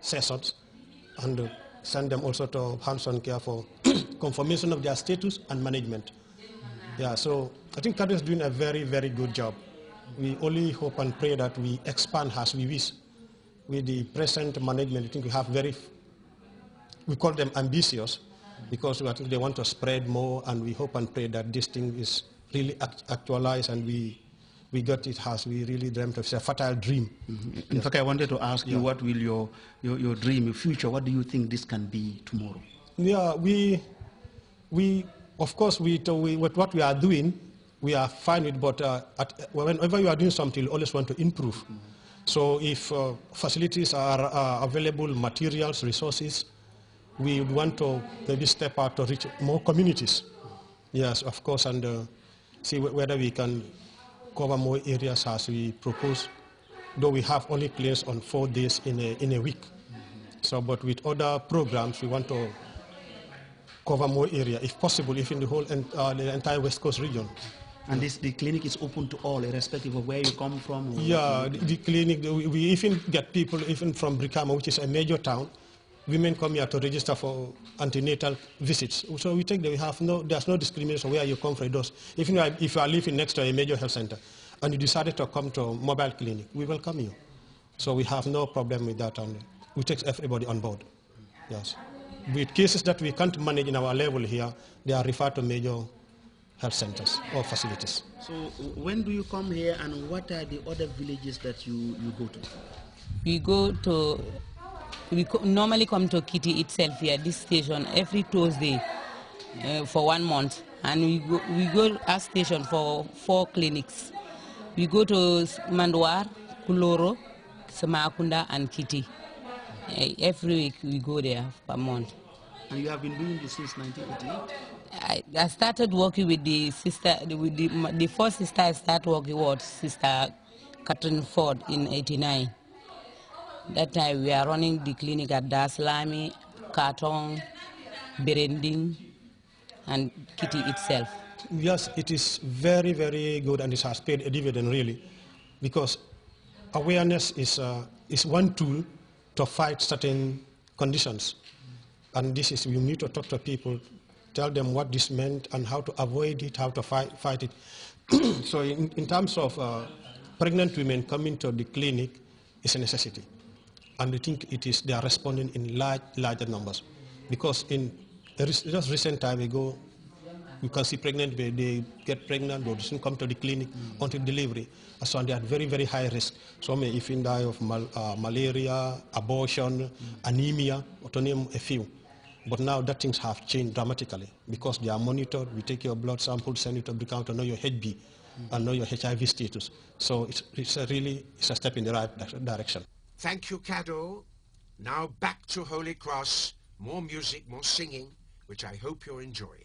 sessions and send them also to hands-on care for confirmation of their status and management. Yeah, so I think CADO is doing a very, very good job. We only hope and pray that we expand as we wish. With the present management, I think we have we call them ambitious, because I think they want to spread more, and we hope and pray that this thing is really actualized and we got it as we really dreamt of. It's a fertile dream. Mm-hmm. In fact, I wanted to ask you, what will your dream, your future, what do you think this can be tomorrow? Yeah, we of course, with what we are doing, we are fine with, but whenever you are doing something, you always want to improve. Mm-hmm. So if facilities are available, materials, resources, we would want to maybe step out to reach more communities. Yes, of course, and see whether we can cover more areas as we propose, though we have only clinics on 4 days in a week. Mm-hmm. So, but with other programs, we want to cover more area, if possible, if in the whole the entire West Coast region. And the clinic is open to all, irrespective of where you come from? Yeah, the clinic, we even get people even from Brikama, which is a major town. Women come here to register for antenatal visits. So we take that there's no discrimination where you come from. If you are living next to a major health center and you decided to come to a mobile clinic, we welcome you. So we have no problem with that, and we take everybody on board. Yes. With cases that we can't manage in our level here, they are referred to major health centers or facilities. So when do you come here, and what are the other villages that you go to? We normally come to Kitty itself here, this station, every Thursday for 1 month. And we go to our station for 4 clinics. We go to Mandwar, Kuloro, Samakunda, and Kitty. Every week we go there per month. And you have been doing this since 1988? I started working with the sister, the first sister I started working with, Sister Catherine Ford, in '89. That time we are running the clinic at Daslami, Katong, Berending, and Kitty itself. Yes, it is very, very good, and it has paid a dividend really, because awareness is one tool to fight certain conditions. And this is, you need to talk to people, tell them what this meant and how to avoid it, how to fight it. So in terms of pregnant women coming to the clinic, it's a necessity. And we think they are responding in larger numbers. Because in just recent time ago, you can see pregnant women, they get pregnant, but they don't come to the clinic until delivery. So they are very, very high risk. Some may even die of malaria, abortion, anemia, to name a few. But now that things have changed dramatically because they are monitored. We take your blood sample, send it to the counter, know your HB, and know your HIV status. So it's a step in the right direction. Thank you, Cado. Now back to Holy Cross. More music, more singing, which I hope you're enjoying.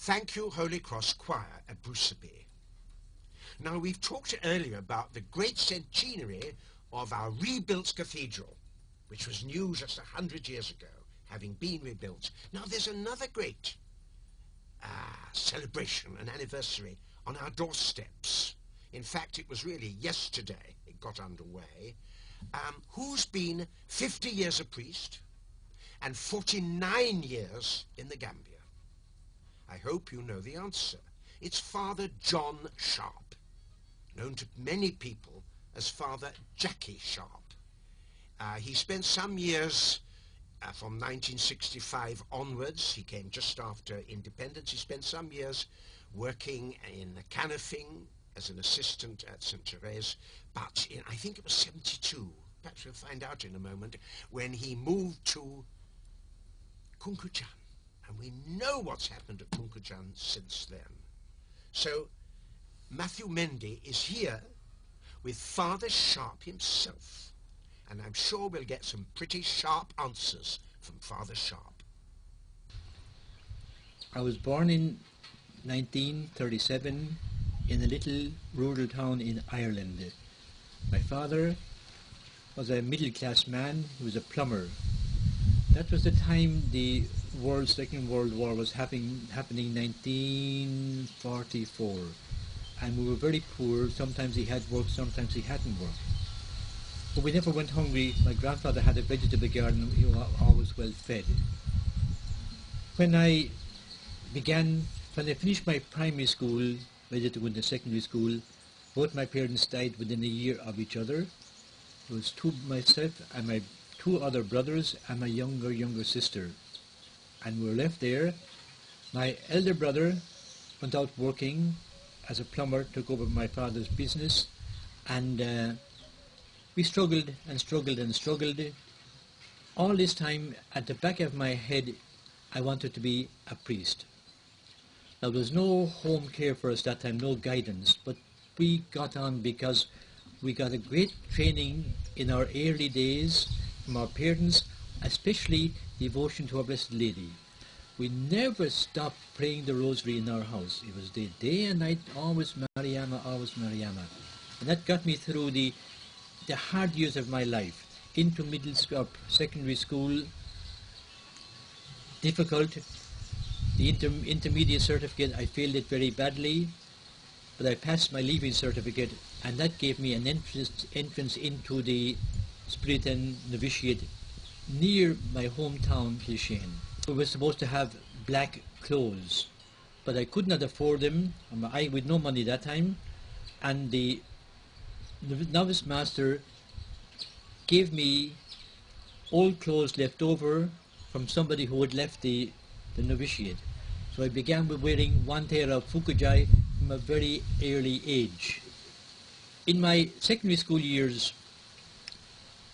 Thank you, Holy Cross Choir at Bruceby. Now, we've talked earlier about the great centenary of our rebuilt cathedral, which was new just 100 years ago, having been rebuilt. Now, there's another great celebration, an anniversary, on our doorsteps. In fact, it was really yesterday it got underway. Who's been 50 years a priest and 49 years in the Gambia? I hope you know the answer. It's Father John Sharp, known to many people as Father Jackie Sharp. He spent some years from 1965 onwards. He came just after independence. He spent some years working in Canifing as an assistant at St. Therese, but I think it was 72, perhaps we'll find out in a moment, when he moved to Kunkujan. And we know what's happened at Kunkujan since then. So Matthew Mendy is here with Father Sharp himself, and I'm sure we'll get some pretty sharp answers from Father Sharp. I was born in 1937 in a little rural town in Ireland. My father was a middle-class man. He was a plumber. That was the time the Second World War was happening in 1944, and we were very poor. Sometimes he had work, sometimes he hadn't work. But we never went hungry. My grandfather had a vegetable garden. He was always well fed. When I finished my primary school, ready to go into secondary school, both my parents died within a year of each other. It was myself and my two other brothers and my younger sister. And we were left there. My elder brother went out working as a plumber, took over my father's business, and we struggled and struggled and struggled. All this time, at the back of my head, I wanted to be a priest. Now, there was no home care for us that time, no guidance, but we got on because we got a great training in our early days from our parents, especially devotion to our Blessed Lady. We never stopped praying the rosary in our house. It was day and night, always Mariama, always Mariama. And that got me through the hard years of my life, into middle school, secondary school, difficult. The intermediate certificate, I failed it very badly, but I passed my leaving certificate, and that gave me an entrance into the Spiritan novitiate near my hometown, Kilshane. We were supposed to have black clothes, but I could not afford them, with no money that time, and the novice master gave me old clothes left over from somebody who had left the novitiate. So I began with wearing one pair of fukujai from a very early age. In my secondary school years,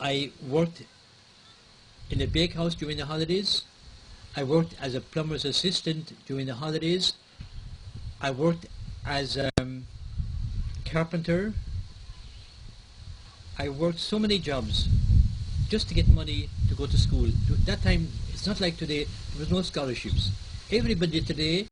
I worked in a bakehouse during the holidays. I worked as a plumber's assistant during the holidays. I worked as a carpenter. I worked so many jobs just to get money to go to school. At that time, it's not like today, there was no scholarships. Everybody today